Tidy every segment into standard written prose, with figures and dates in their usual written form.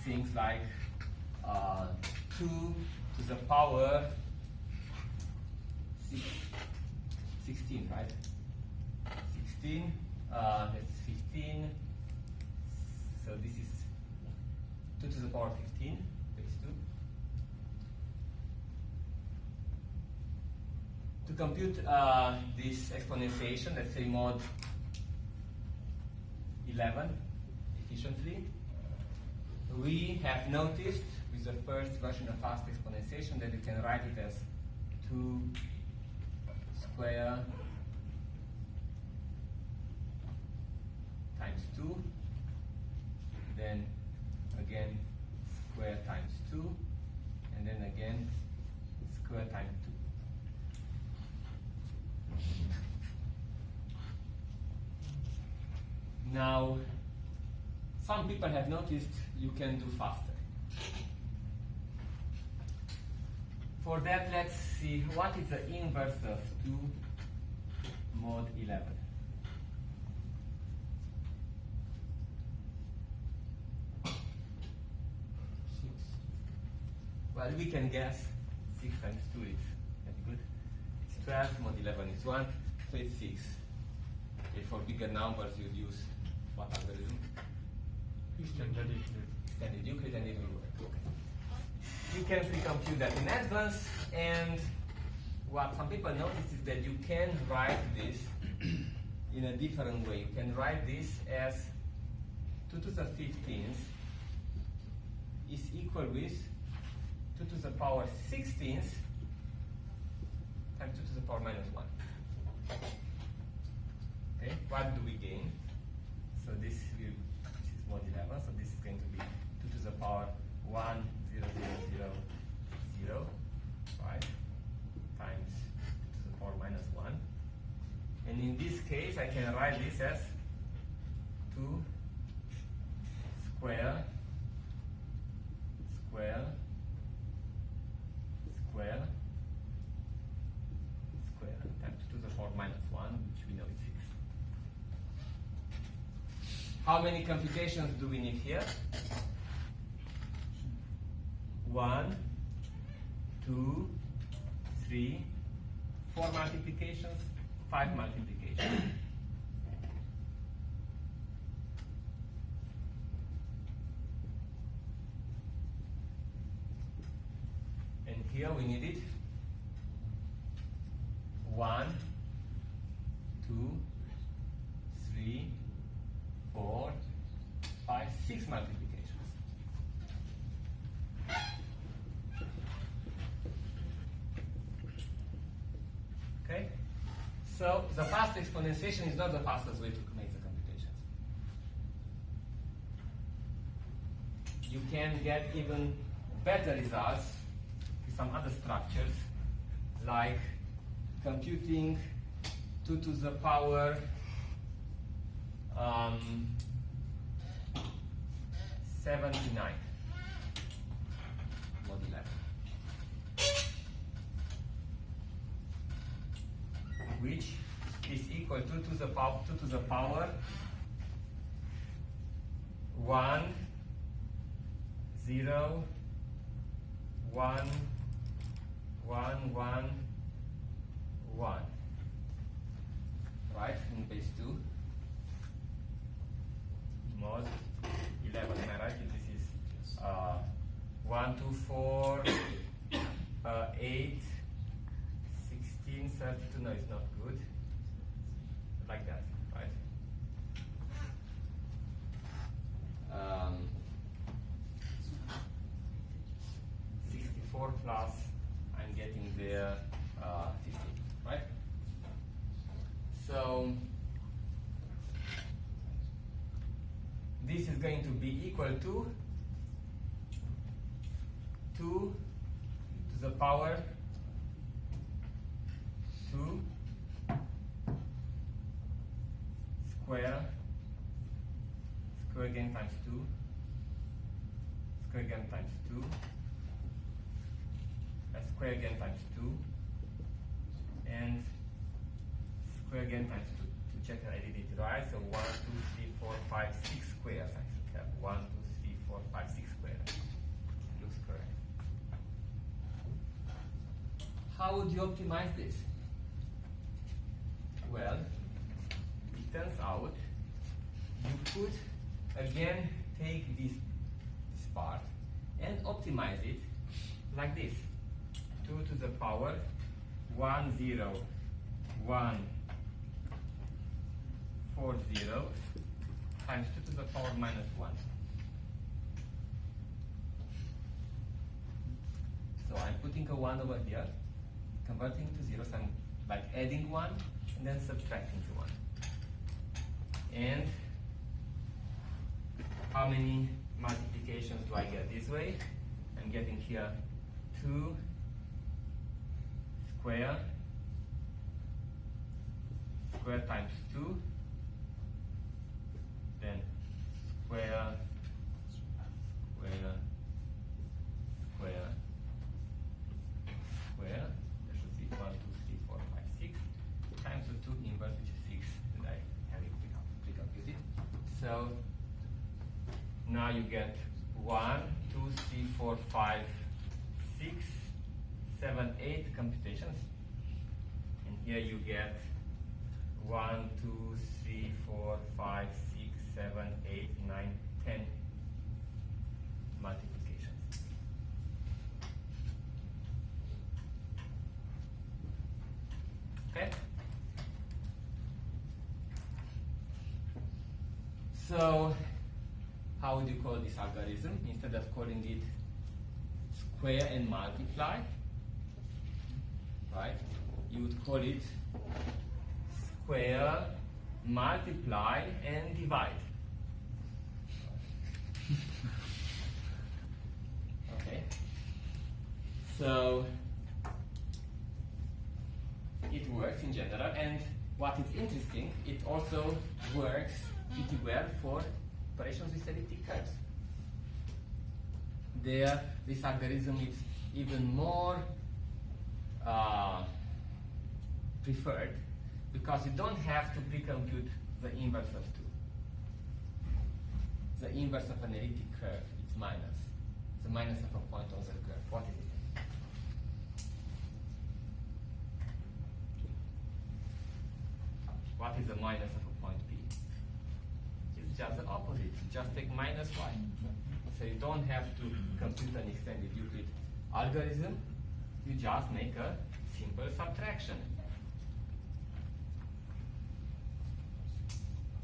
things like 2 to the power 16, right? 16, that's 15. So this is 2 to the power 15, base 2. To compute this exponentiation, let's say mod 11 efficiently, we have noticed with the first version of fast exponentiation that you can write it as 2 square times 2, then again square times 2, and then again square times 2. Now, some people have noticed you can do faster. For that, let's see what is the inverse of 2 mod 11. Well, we can guess 6 times 2 is very good. It's 12, mod 11 is 1, so it's 6. Okay, for bigger numbers, you use what algorithm? Extended Euclid, and it will work. Okay. You can pre-compute that in advance, and what some people notice is that you can write this in a different way. You can write this as 2 to the 15th is equal with 2 to the power 16th times 2 to the power minus 1. Okay, what do we gain? So this is mod 11, so this is going to be 2 to the power 1, 0, 0, 0, 0, right, times 2 to the power minus 1. And in this case, I can write this as 2 square, square, square, square, times 2 to the power minus 1, which we know is 6. How many computations do we need here? 1, 2, 3, 4 multiplications, 5 multiplications. And here we need it 1, 2, 3, 4, 5, 6 multiplications. Okay? So the fast exponentiation is not the fastest way to make the computations. You can get even better results with some other structures, like computing 2 to the power 79 mod 11, which is equal to 2 to the power 1, 0, 1, 1, 1, 1, right, in base 2 mod 11. Am I right? This is 1, 2, 4, 8, 16, 32. No, it's not good. Like that, right? 64 plus, I'm getting there 15, right? So this is going to be equal to 2 to the power 2 square, square again times 2, square again times 2, square again times 2, and square again times 2. To check that I did it right, so 1, 2, 3, 4, 5, 6 squares. I should have 1, 2, 3, 4, 5, 6 squares. how would you optimize this? Well, it turns out you could again take this part and optimize it like this. 2 to the power 1, 0, 1, 4 zeros times 2 to the power minus 1. So I'm putting a 1 over here, converting to zeros. I'm like adding 1 and then subtracting the 1. And how many multiplications do I get this way? I'm getting here 2 square times 2, then square, there should be 1, 2, 3, 4, 5, 6, times the 2 inverse, which is 6, and I have it pre-computed. So now you get 1, 2, 3, 4, 5, 6, 7, 8 computations. And here you get 1, 2, 3, 4, 5, 6, 7, 8, 9, 10 multiplications. Okay? So, how would you call this algorithm? Instead of calling it square and multiply, right? You would call it square, multiply, and divide. Okay. So it works in general, and what is interesting, it also works pretty well for operations with elliptic curves. There, this algorithm is even more preferred because you don't have to pre-compute the inverse of 2. The inverse of an elliptic curve is minus. The minus of a point on the curve. What is it? What is the minus of a point P? It's just the opposite. Just take minus y. So you don't have to compute an extended Euclid algorithm. You just make a simple subtraction.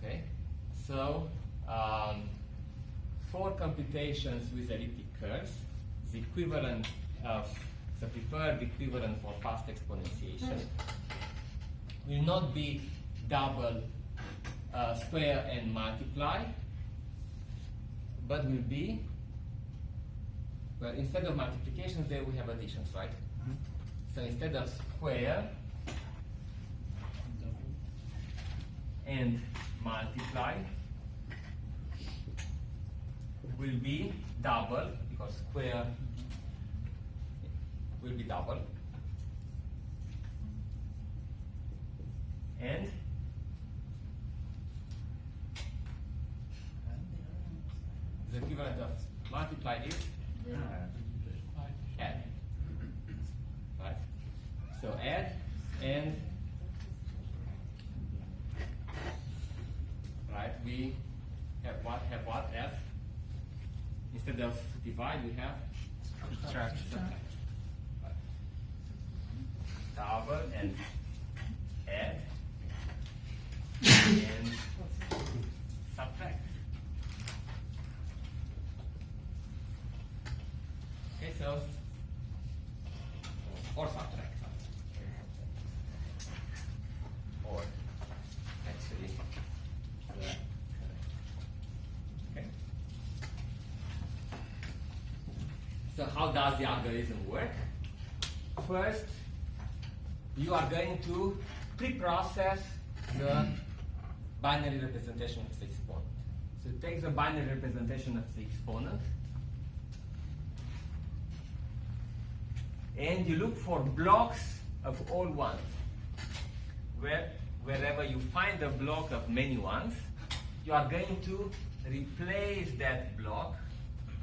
Okay, so for computations with elliptic curves, the equivalent of the preferred equivalent for fast exponentiation will not be double square and multiply, but will be, well, instead of multiplications there we have additions, right? Mm-hmm. So instead of square and multiply will be double, because square will be double, and the equivalent of multiply is add. Right? So add and right, we have what as, instead of divide we have subtraction. Right. Double and add and subtract. Okay, so or subtract. Or actually okay. So how does the algorithm work? First, you are going to pre-process the binary representation of the exponent. So take the binary representation of the exponent and you look for blocks of all ones. Wherever you find a block of many ones, you are going to replace that block